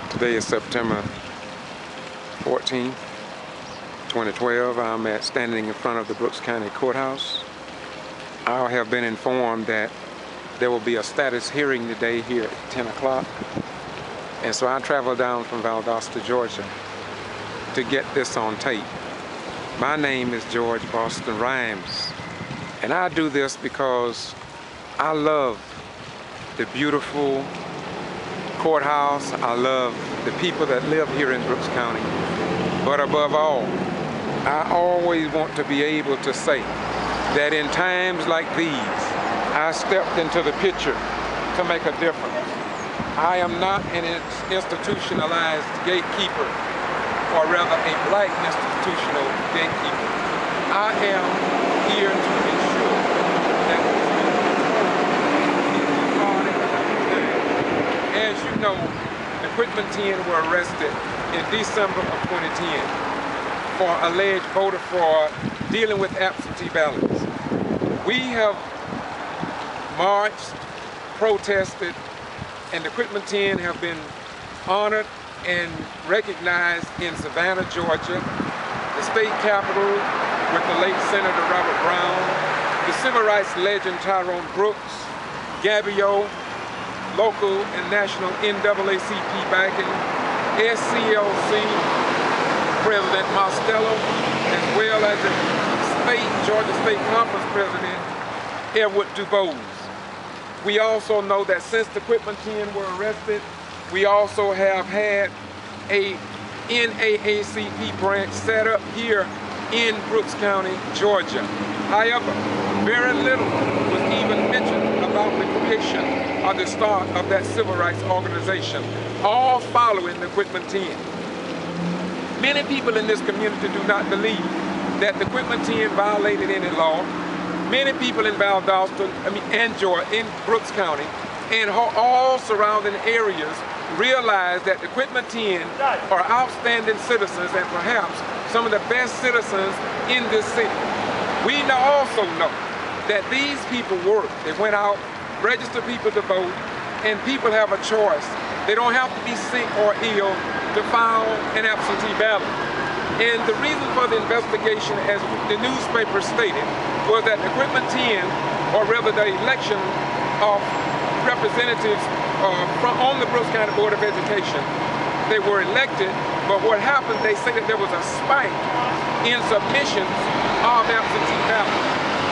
Today is September 14, 2012. I'm standing in front of the Brooks County Courthouse. I have been informed that there will be a status hearing today here at 10 o'clock. And so I traveled down from Valdosta, Georgia to get this on tape. My name is George Boston Rhymes, and I do this because I love the beautiful courthouse. I love the people that live here in Brooks County. But above all, I always want to be able to say that in times like these, I stepped into the picture to make a difference. I am not an institutionalized gatekeeper, or rather a black institutional gatekeeper. I am here to ensure that as you know, the Quitman-Brooks were arrested in December of 2010 for alleged voter fraud dealing with absentee ballots. We have marched, protested, and the Quitman-Brooks have been honored and recognized in Savannah, Georgia, the state capitol with the late Senator Robert Brown, the civil rights legend Tyrone Brooks, G.B.R, local and national NAACP backing, SCLC President Mostello, as well as the Georgia State Conference President Edward DuBose. We also know that since the Quitman-Brooks were arrested, we also have had a NAACP branch set up here in Brooks County, Georgia. However, very little was even mentioned about the creation or the start of that civil rights organization, all following the Quitman-Brooks. Many people in this community do not believe that the Quitman-Brooks violated any law. Many people in Valdosta, and Georgia, in Brooks County, and all surrounding areas realize that the Quitman-Brooks are outstanding citizens and perhaps some of the best citizens in this city. We also know that these people work. They went out, registered people to vote, and people have a choice. They don't have to be sick or ill to file an absentee ballot. And the reason for the investigation, as the newspaper stated, was that the Quitman-Brooks, or rather the election of representatives on the Brooks County Board of Education, they were elected, but what happened, they say that there was a spike in submissions of absentee ballots.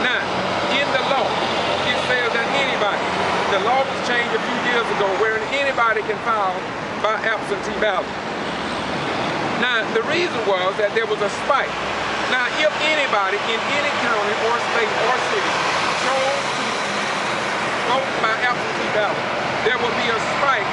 Now, in the law, it says that anybody, the law was changed a few years ago, where anybody can file by absentee ballot. Now, the reason was that there was a spike. Now, if anybody in any county or state or city chose to vote by absentee ballot, there will be a spike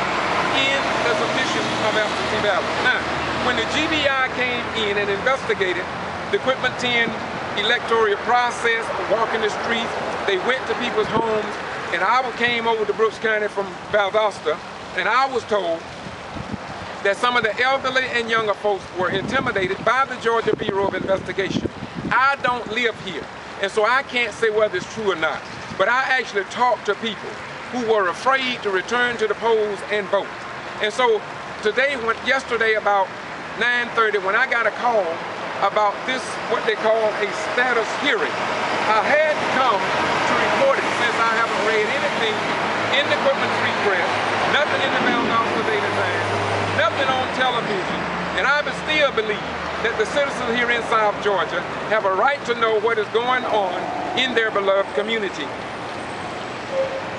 in the submission of absentee ballot. Now, when the G.B.R came in and investigated the Quitman-Brooks electoral process, walking the streets, they went to people's homes, and I came over to Brooks County from Valdosta, and I was told that some of the elderly and younger folks were intimidated by the Georgia Bureau of Investigation. I don't live here, and so I can't say whether it's true or not, but I actually talked to people who were afraid to return to the polls and vote. And so yesterday about 9:30, when I got a call about this, what they call a status hearing, I had to come to report it since I haven't read anything in the Quitman-Brooks press, nothing in the Valdosta Daily Times, nothing on television, and I still believe that the citizens here in South Georgia have a right to know what is going on in their beloved community.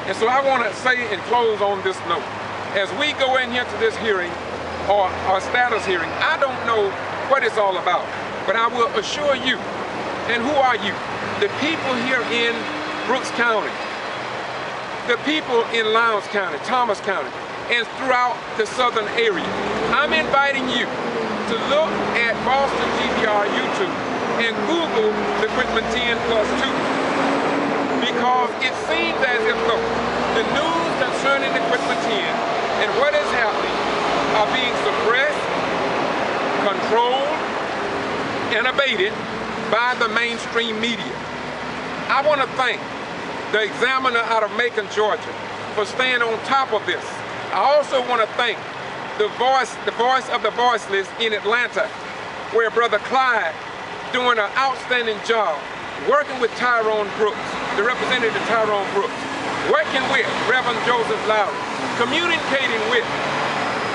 And so I want to say and close on this note. As we go in here to this hearing, or status hearing, I don't know what it's all about, but I will assure you, and who are you? The people here in Brooks County, the people in Lowndes County, Thomas County, and throughout the southern area. I'm inviting you to look at Boston G.B.R. YouTube and Google the Quitman-Brooks +2, because it seems as if the news concerning the Quitman-Brooks and what is happening are being suppressed, controlled, and abated by the mainstream media. I want to thank the Examiner out of Macon, Georgia, for staying on top of this. I also want to thank the voice of the voiceless in Atlanta, where Brother Clyde doing an outstanding job, working with Tyrone Brooks, the representative Tyrone Brooks, working with Reverend Joseph Lowry, communicating with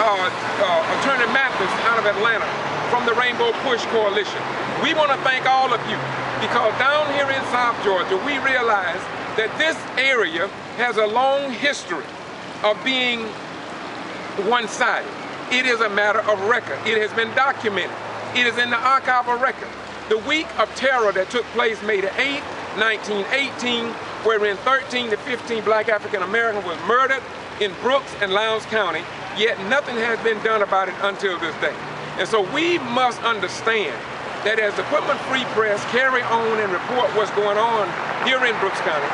Attorney Mathis out of Atlanta from the Rainbow Push Coalition. We want to thank all of you, because down here in South Georgia, we realize that this area has a long history of being one-sided. It is a matter of record. It has been documented. It is in the archival record. The week of terror that took place May the 8th, 1918, wherein 13 to 15 black African Americans were murdered in Brooks and Lowndes County, yet nothing has been done about it until this day. And so we must understand that as the Quitman Free Press carry on and report what's going on here in Brooks County,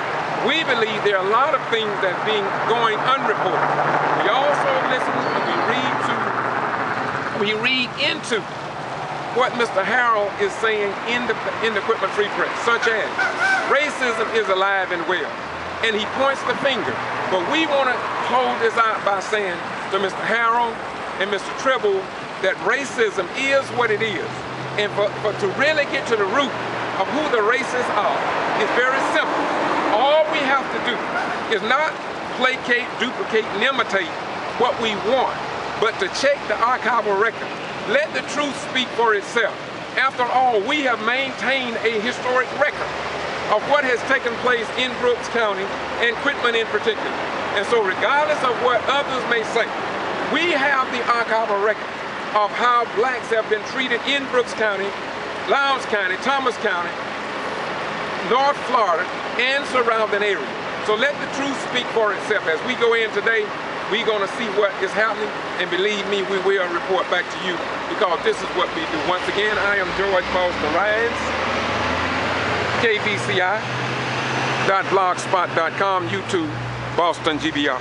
we believe there are a lot of things that are going unreported. We also listen and we read into what Mr. Harrell is saying in the Quitman Free Press, such as racism is alive and well, and he points the finger. But we want to hold this out by saying to Mr. Harrell and Mr. Tribble that racism is what it is, and to really get to the root of who the racists are is very simple. All we have to do is not placate, duplicate, and imitate what we want, but to check the archival record. Let the truth speak for itself. After all, we have maintained a historic record of what has taken place in Brooks County and Quitman in particular. And so regardless of what others may say, we have the archival record of how blacks have been treated in Brooks County, Lowndes County, Thomas County, North Florida, and surrounding areas. So let the truth speak for itself. As we go in today, we're going to see what is happening, and believe me, we will report back to you, because this is what we do. Once again, I am George Boston Rines, kvci.blogspot.com, YouTube, Boston G.B.R.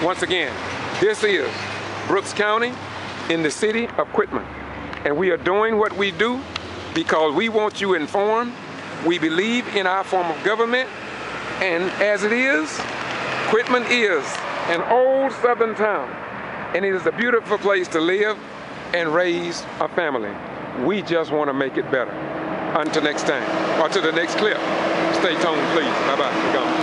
Once again, this is Brooks County in the city of Quitman, and we are doing what we do because we want you informed. We believe in our form of government, and as it is, Quitman is an old southern town, and it is a beautiful place to live and raise a family. We just want to make it better. Until next time, or to the next clip. Stay tuned, please. Bye-bye. We're gone.